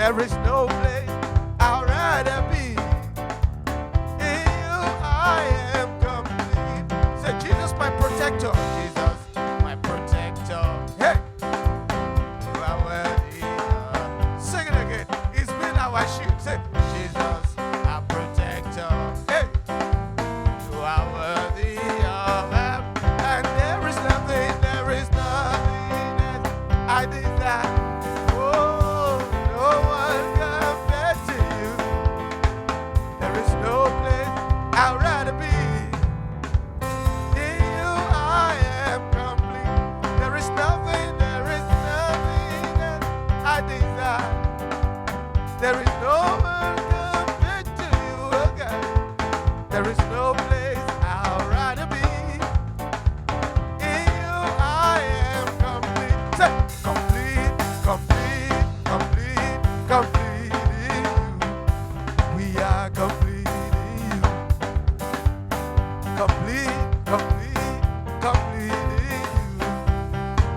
There is no place I'd rather be. In you I am complete. Say, Jesus, my protector. Jesus, my protector. Hey, you are worthy. Sing it again. It's been our shield. Say, Jesus, our protector. Hey, you are worthy of them. And there is nothing that I desire. Oh, no one compared to you. There is no place I'd rather be. In you I am complete. There is nothing that I desire. There is no one compared to you, oh God. There is no place I'd rather be. In you I am complete. Say, complete, complete, complete, complete in you. We are complete in you. Complete, complete, complete in you.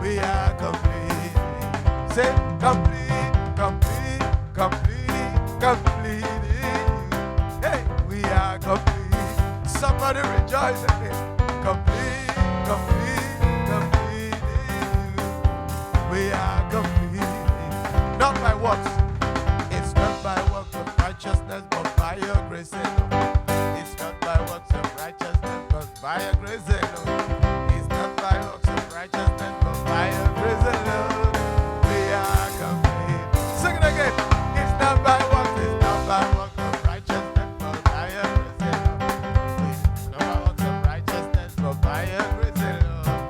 We are complete in you. Say, complete, complete, complete, complete in you. Hey, we are complete. Somebody rejoice again. Complete, complete, complete in you. We are complete. Not by works. It's not by works of righteousness, but by your grace alone. It's not by works of righteousness, but by your grace alone. It's not by works of righteousness, but by your grace alone. We are complete. Sing it again. It's not by works. It's not by works of righteousness, but by your grace alone. It's not by works of righteousness, but by your grace alone.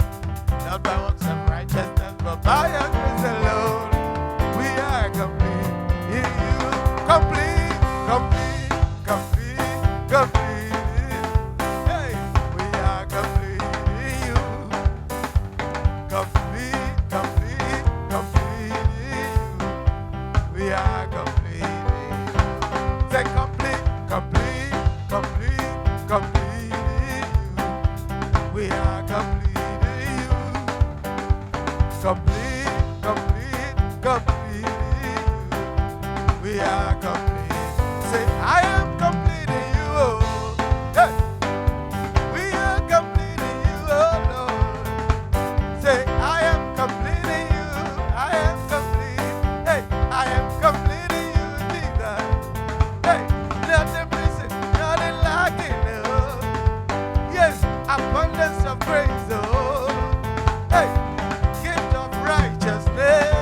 Not by works of righteousness, but by your grace alone. We are complete in you. Complete, complete, complete, complete. Hey, we are complete in you. Complete, complete, complete in you. We are complete in you. Say complete, complete, complete, complete in you. We are complete in you. Complete, complete, complete in you. We are complete. Say, I am complete in you. Oh. Hey. We are complete in you, oh Lord. Say, I am complete in you. I am complete. Hey, I am complete in you, Jesus. Hey, nothing missing, nothing lacking. Oh. Yes, abundance of grace. Oh. Hey, gift of righteousness.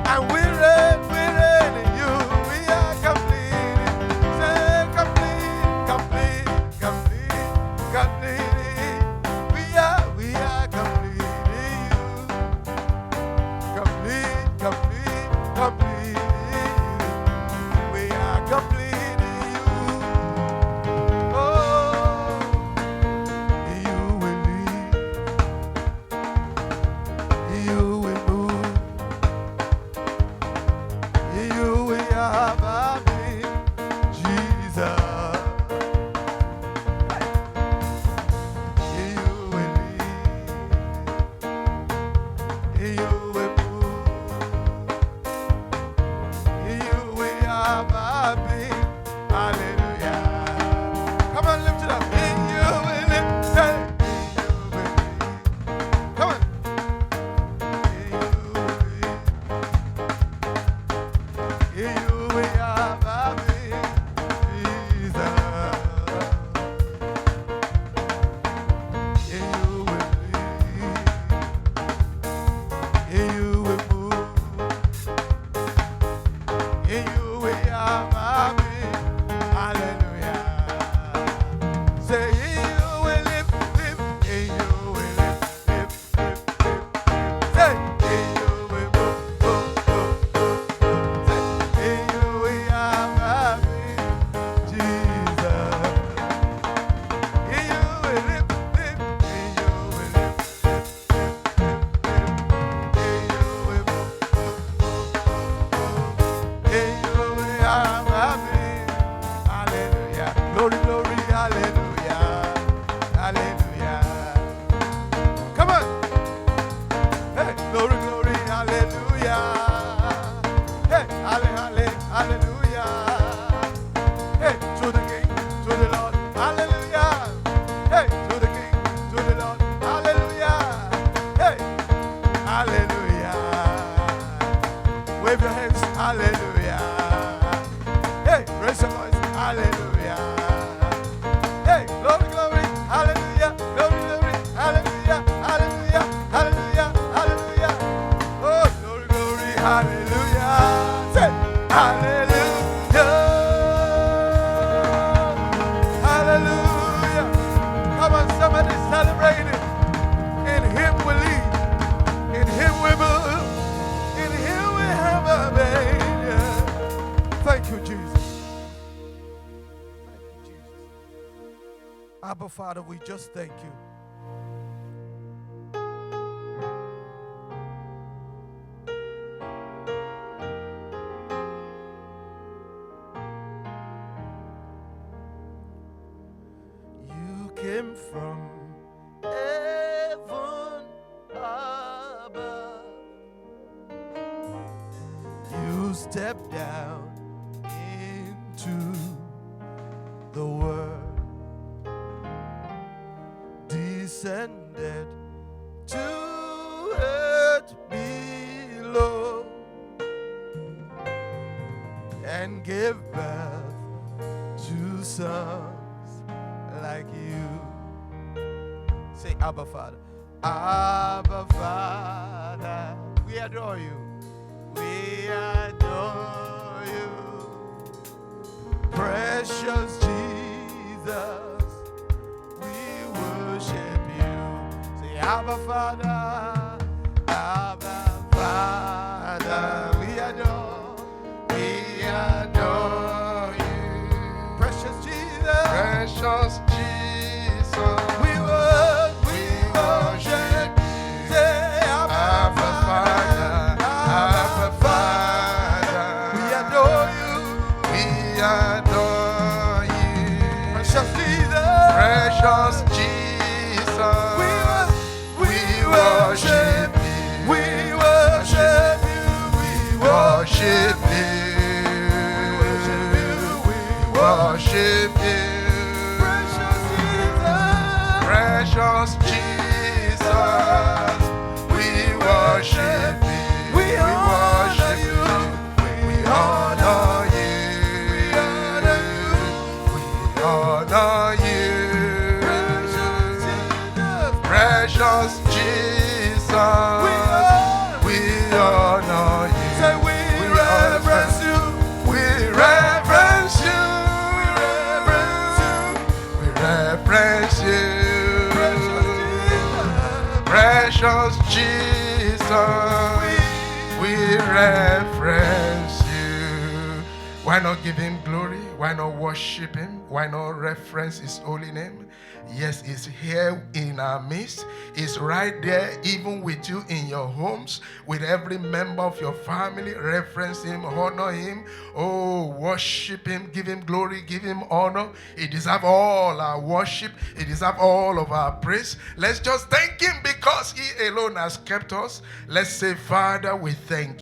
And we reign in you. We are complete. Say complete, complete, complete, complete. We are complete in you. Complete, complete, complete in you. We are complete in you. Oh, you will lead. You will move. You will have me, Jesus. You will lead. You will move. You will have me. Hallelujah. Come on, lift it up. You will live. Say, you will lead. Come on. You will lead. You will have me, Jesus. You will lead. You will move. You will have me. Hallelujah. Say, you will live, live. You will live, live, live, live. Say, you will move, move, move, move. Say, you will hallelujah. Hey, to the King, to the Lord, hallelujah. Hey, to the King, to the Lord, hallelujah. Hey, hallelujah. Wave your hands, hallelujah. Hey, raise your voice, hallelujah. Hey, glory, glory, hallelujah, glory, glory, hallelujah, hallelujah, hallelujah, hallelujah. Oh, glory, glory, hallelujah. Say, hallelujah, hallelujah. Come on, somebody celebrate it. In Him we live, in Him we move, in Him we have our being. Thank you, Jesus. Thank you, Jesus. Abba, Father, we just thank you. You came from heaven above. You stepped down into the world, descended to earth below, and gave birth to sons like you. Say, Abba, Father. Abba, Father, we adore you. We adore you. Precious Jesus, we worship you. Say, Abba, Father, Abba, Father, we adore you. Precious Jesus, Precious Jesus, we worship. Say, Abba, Father, Abba, Father, we adore you. we adore you. Precious Jesus, Precious Jesus, we worship you. We worship you. We worship worship you. We worship Worship you. Precious Jesus, Precious Jesus, we worship you. we honor you. We honor you. We honor you. We honor you. Precious Jesus, Precious Jesus, we honor you. say we reverence you. We reverence you. We reverence you. We reverence you. Precious Jesus, we reverence you. Why not give him glory? Why not worship him? Why not reference his holy name? Yes, he's here in our midst. He's right there, even with you in your homes, with every member of your family. Reference him, honor him. Oh, worship him, give him glory, give him honor. He deserves all our worship. He deserves all of our praise. Let's just thank him because he alone has kept us. Let's say, Father, we thank you.